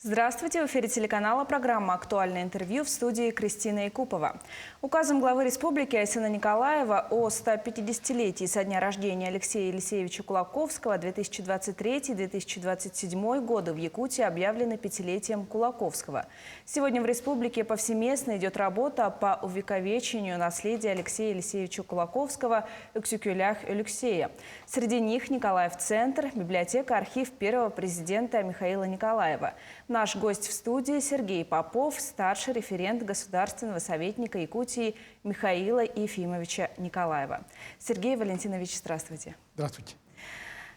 Здравствуйте! В эфире телеканала программа «Актуальное интервью», в студии Кристина Якупова. Указом главы республики Айсена Николаева о 150-летии со дня рождения Алексея Елисеевича Кулаковского 2023-2027 годы в Якутии объявлены пятилетием Кулаковского. Сегодня в республике повсеместно идет работа по увековечению наследия Алексея Елисеевича Кулаковского «Эксюкюлях Элюксея». Среди них Николаев-центр, библиотека, архив первого президента Михаила Николаева. Наш гость в студии Сергей Попов, старший референт государственного советника Якутии Михаила Ефимовича Николаева. Сергей Валентинович, здравствуйте. Здравствуйте.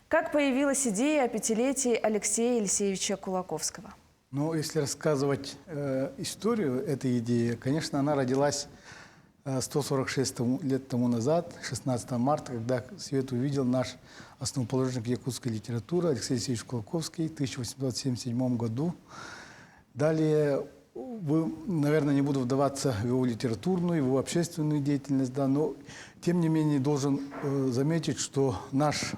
Как появилась идея о пятилетии Алексея Елисеевича Кулаковского? Ну, если рассказывать историю этой идеи, конечно, она родилась 146 лет тому назад, 16 марта, когда свет увидел наш основоположник якутской литературы Алексей Елисеевич Кулаковский в 1877 году. Далее, наверное, не буду вдаваться в его литературную, в его общественную деятельность, да, но тем не менее должен заметить, что наш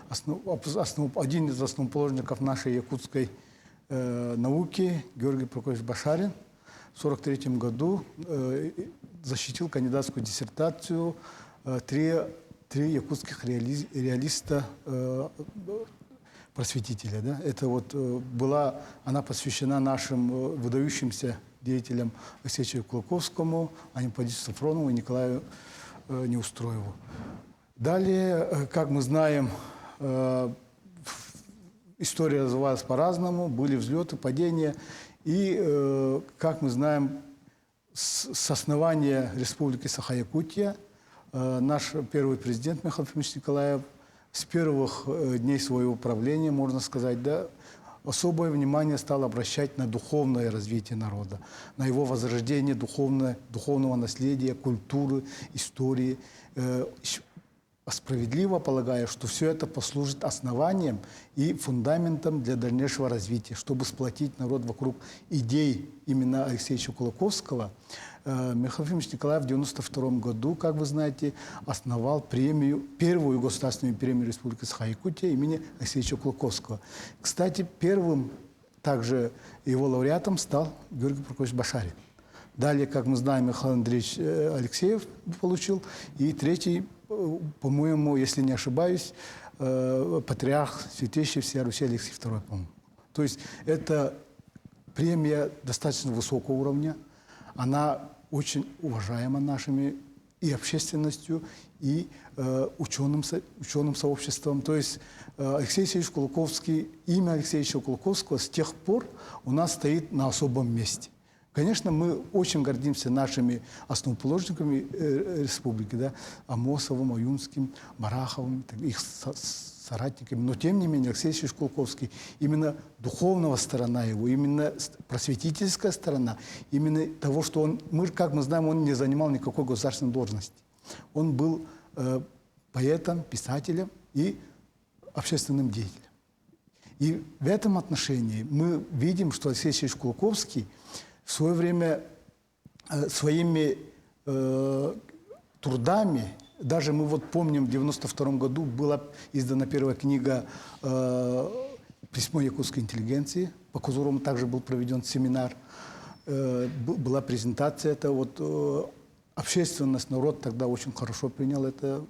один из основоположников нашей якутской науки, Георгий Прокофьевич Башарин, в 1943 году защитил кандидатскую диссертацию три якутских реалиста-просветителя. Да? Это вот она посвящена нашим выдающимся деятелям Алексею Кулаковскому, Анимпадису Сафронову и Николаю Неустроеву. Далее, как мы знаем, история развивалась по-разному, были взлеты, падения. И, как мы знаем, с основания Республики Саха-Якутия наш первый президент Михаил Ефимович Николаев с первых дней своего правления, можно сказать, да, особое внимание стал обращать на духовное развитие народа, на его возрождение духовного наследия, культуры, истории. Справедливо полагая, что все это послужит основанием и фундаментом для дальнейшего развития, чтобы сплотить народ вокруг идей именно Алексея Кулаковского. Михаил Ефимович Николаев в 1992 году, как вы знаете, основал первую государственную премию Республики Саха-Якутия имени Алексея Кулаковского. Кстати, первым также его лауреатом стал Георгий Прокофьевич Башарин. Далее, как мы знаем, Михаил Андреевич Алексеев получил, и третий, по-моему, если не ошибаюсь, патриарх Святейший всея Руси Алексей II, по-моему. То есть это премия достаточно высокого уровня, она очень уважаема нашими и общественностью, и ученым сообществом. То есть Алексей Алексеевич Кулаковский, имя Алексея Кулаковского с тех пор у нас стоит на особом месте. Конечно, мы очень гордимся нашими основоположниками республики, да, Амосовым, Аюнским, Бараховым, их соратниками. Но, тем не менее, Алексей Алексеевич Кулаковский, именно духовная сторона его, именно просветительская сторона, именно того, что как мы знаем, он не занимал никакой государственной должности. Он был поэтом, писателем и общественным деятелем. И в этом отношении мы видим, что Алексей Алексеевич Кулаковский в свое время своими трудами, даже мы вот помним, в 1992 году была издана первая книга «Письмо якутской интеллигенции», по которому также был проведен семинар, была презентация, это вот общественность, народ тогда очень хорошо принял это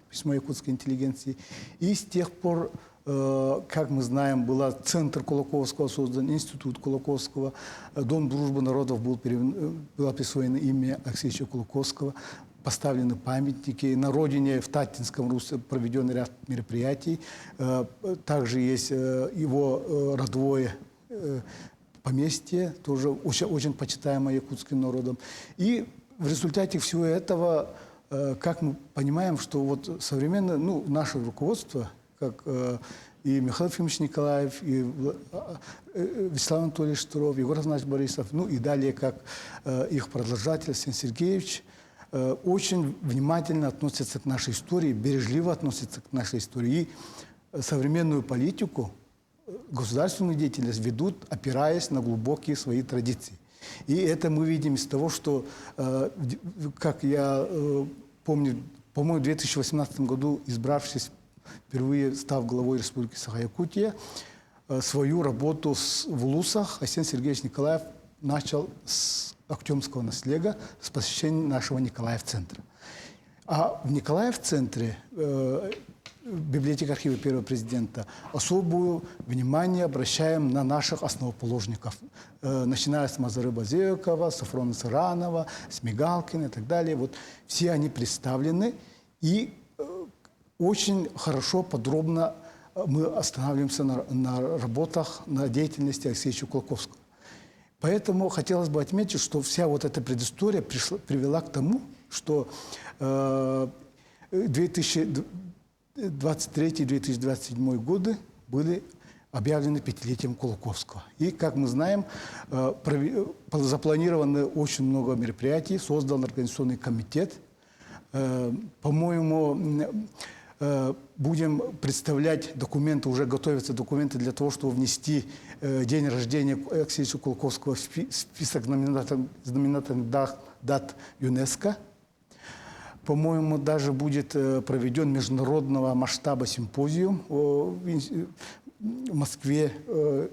«Письмо якутской интеллигенции». И с тех пор, как мы знаем, был Центр Кулаковского создан, Институт Кулаковского, Дом дружбы народов было присвоено имя Алексея Кулаковского, поставлены памятники. На родине в Татинском русле проведен ряд мероприятий. Также есть его родовое поместье, тоже очень почитаемое якутским народом. И в результате всего этого, как мы понимаем, что вот современное, наше руководство, как и Михаил Ефимович Николаев, и Вячеслав Анатольевич Штуров, Егор Афанасьевич Борисов, и далее, как их продолжатель Сен Сергеевич, очень внимательно относятся к нашей истории, бережливо относятся к нашей истории. И современную политику, государственную деятельность ведут, опираясь на глубокие свои традиции. И это мы видим из того, что, как я помню, по-моему, в 2018 году, избравшись, впервые став главой Республики Саха-Якутия, свою работу в Улусах Арсений Сергеевич Николаев начал с Актемского наследия, с посещения нашего Николаев-центра. А в Николаев-центре библиотека архива первого президента особое внимание обращаем на наших основоположников, начиная с Мазары Базекова, Сафрона Саранова, Смигалкина и так далее. Вот все они представлены, и очень хорошо, подробно мы останавливаемся на работах, на деятельности Алексея Кулаковского. Поэтому хотелось бы отметить, что вся вот эта предыстория привела к тому, что 2023-2027 годы были объявлены пятилетием Кулаковского. И, как мы знаем, запланировано очень много мероприятий, создан организационный комитет. По-моему, будем представлять документы, уже готовятся документы для того, чтобы внести день рождения Алексея Кулаковского в список знаменательных дат ЮНЕСКО. По-моему, даже будет проведен международного масштаба симпозиум в Москве, в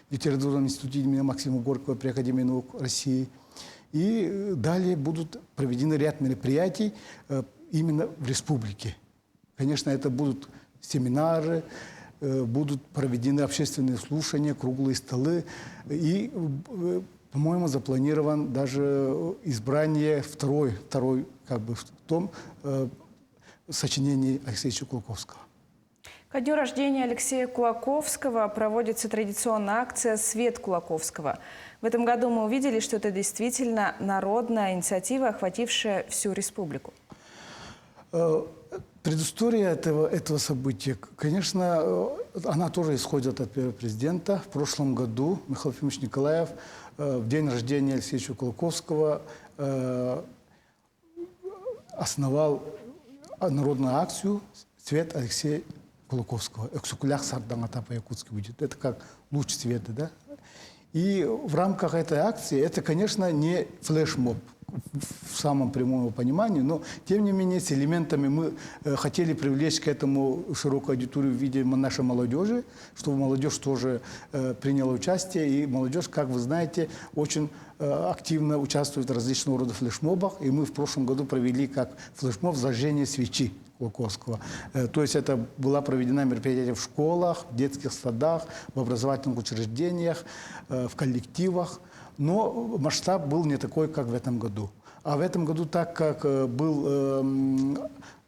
литературном институте имени Максима Горького при Академии наук России. И далее будут проведены ряд мероприятий именно в республике. Конечно, это будут семинары, будут проведены общественные слушания, круглые столы. И, по-моему, запланирован даже избрание второй как бы в том сочинении Алексея Кулаковского. Ко дню рождения Алексея Кулаковского проводится традиционная акция «Свет Кулаковского». В этом году мы увидели, что это действительно народная инициатива, охватившая всю республику. Предыстория этого события, конечно, она тоже исходит от первого президента. В прошлом году Михаил Ефимович Николаев в день рождения Алексея Кулаковского основал народную акцию «Свет Алексея Кулаковского». «Эксукулях сардангата» по-якутски будет. Это как луч света, да? И в рамках этой акции, это, конечно, не флешмоб в самом прямом понимании, но, тем не менее, с элементами мы хотели привлечь к этому широкую аудиторию в виде нашей молодежи, чтобы молодежь тоже приняла участие. И молодежь, как вы знаете, очень активно участвует в различного рода флешмобах. И мы в прошлом году провели как флешмоб зажжение свечи Кулаковского. То есть это была проведена мероприятие в школах, в детских садах, в образовательных учреждениях, в коллективах. Но масштаб был не такой, как в этом году. А в этом году, так как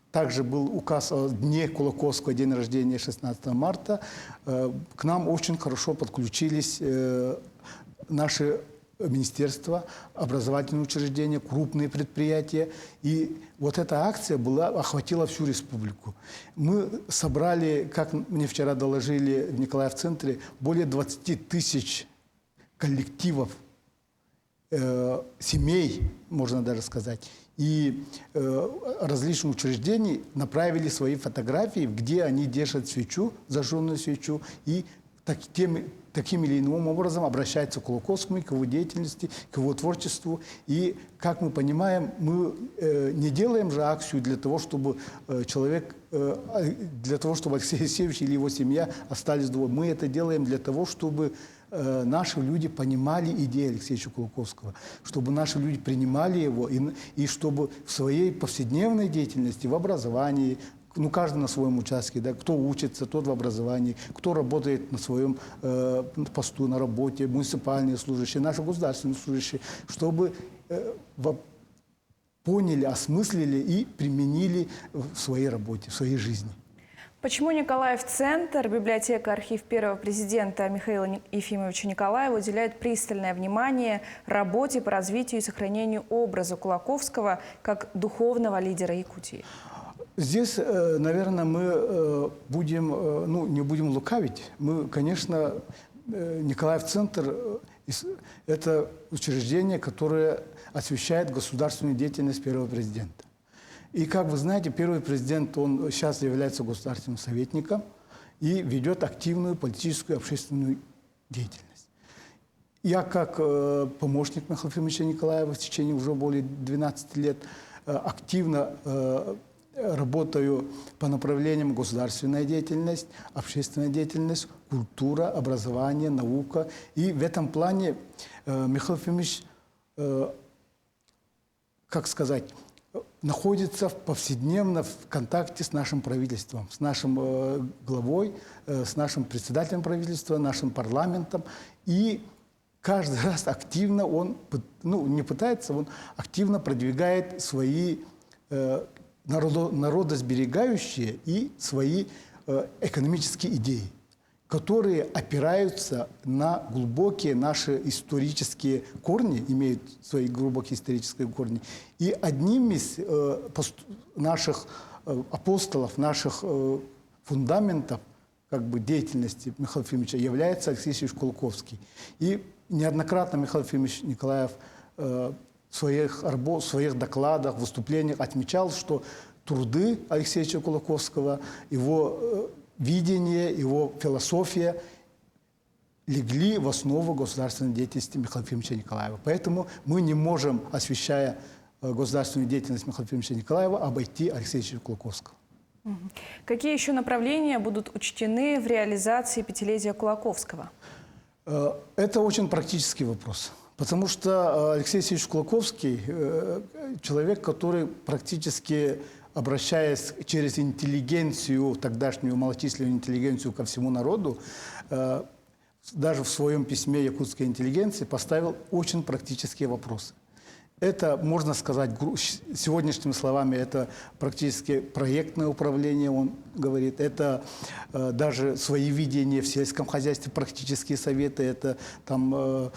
также был указ о Дне Кулаковского, день рождения 16 марта, к нам очень хорошо подключились наши министерства, образовательные учреждения, крупные предприятия. И вот эта акция охватила всю республику. Мы собрали, как мне вчера доложили в Николаев-центре, более 20 тысяч коллективов, семей, можно даже сказать, и различных учреждений направили свои фотографии, где они держат свечу, зажженную свечу, и таким или иным образом обращаются к Кулаковскому, к его деятельности, к его творчеству. И, как мы понимаем, мы не делаем же акцию для того, чтобы Алексей Алексеевич или его семья остались дома. Мы это делаем для того, чтобы наши люди понимали идеи Алексея Кулаковского, чтобы наши люди принимали его, и чтобы в своей повседневной деятельности, в образовании, каждый на своем участке, да, кто учится, тот в образовании, кто работает на своем посту, на работе, муниципальные служащие, наши государственные служащие, чтобы поняли, осмыслили и применили в своей работе, в своей жизни. Почему Николаев-центр, библиотека, архив первого президента Михаила Ефимовича Николаева уделяет пристальное внимание работе по развитию и сохранению образа Кулаковского как духовного лидера Якутии? Здесь, наверное, мы не будем лукавить. Мы, конечно, Николаев-центр – это учреждение, которое освещает государственную деятельность первого президента. И, как вы знаете, первый президент, он сейчас является государственным советником и ведет активную политическую и общественную деятельность. Я, как помощник Михаила Ефимовича Николаева в течение уже более 12 лет, активно работаю по направлениям государственная деятельность, общественная деятельность, культура, образование, наука. И в этом плане Михаил Ефимович, как сказать, находится повседневно в контакте с нашим правительством, с нашим главой, с нашим председателем правительства, нашим парламентом. И каждый раз активно он, ну, не пытается, он активно продвигает свои народосберегающие и свои экономические идеи, которые опираются на глубокие наши исторические корни, имеют свои глубокие исторические корни. И одним из наших апостолов, наших фундаментов как бы, деятельности Михаила Ефимовича является Алексей Алексеевич Кулаковский. И неоднократно Михаил Ефимович Николаев в своих докладах, выступлениях отмечал, что труды Алексея Алексеевича Кулаковского, его видение, его философия легли в основу государственной деятельности Михаила Ефимовича Николаева. Поэтому мы не можем, освещая государственную деятельность Михаила Ефимовича Николаева, обойти Алексея Алексеевича Кулаковского. Какие еще направления будут учтены в реализации пятилетия Кулаковского? Это очень практический вопрос. Потому что Алексей Алексеевич Кулаковский человек, который практически, обращаясь через интеллигенцию, тогдашнюю малочисленную интеллигенцию ко всему народу, даже в своем письме «Якутской интеллигенции» поставил очень практические вопросы. Это, можно сказать, сегодняшними словами, это практически проектное управление, он говорит. Это даже свои видения в сельском хозяйстве, практические советы, это там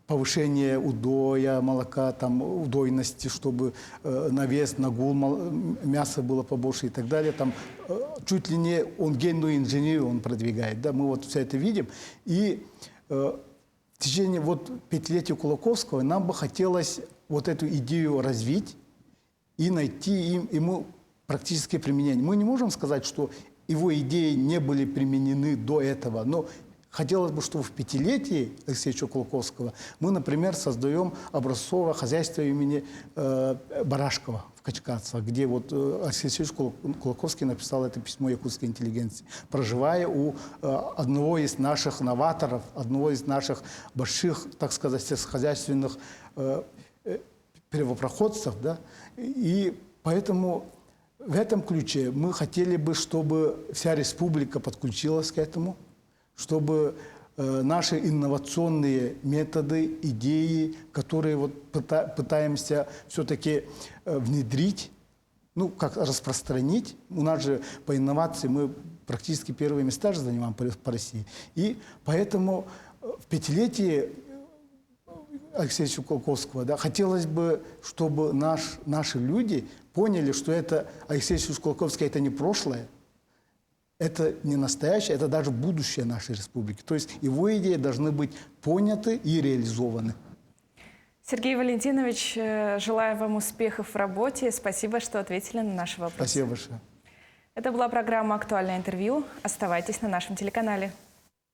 повышение удоя, молока, там, удойности, чтобы навес, нагул, мясо было побольше и так далее. Там, чуть ли не он генную инженерию он продвигает. Да? Мы вот все это видим. И в течение вот пятилетия Кулаковского нам бы хотелось вот эту идею развить и найти ему практическое применение. Мы не можем сказать, что его идеи не были применены до этого, но хотелось бы, чтобы в пятилетии Алексея Кулаковского мы, например, создаем образцовое хозяйство имени Барашкова в Качкатцах, где вот Алексей Алексеевич Кулаковский написал это письмо якутской интеллигенции, проживая у одного из наших новаторов, одного из наших больших, так сказать, сельскохозяйственных первопроходцев. Да? И поэтому в этом ключе мы хотели бы, чтобы вся республика подключилась к этому, чтобы наши инновационные методы, идеи, которые вот пытаемся все-таки внедрить, ну, как распространить. У нас же по инновации мы практически первые места же занимаем по России. И поэтому в пятилетии Алексея Кулаковского, да, хотелось бы, чтобы наши люди поняли, что это Алексей Кулаковский – это не прошлое, это не настоящее, это даже будущее нашей республики. То есть его идеи должны быть поняты и реализованы. Сергей Валентинович, желаю вам успехов в работе. Спасибо, что ответили на наши вопросы. Спасибо большое. Это была программа «Актуальное интервью». Оставайтесь на нашем телеканале.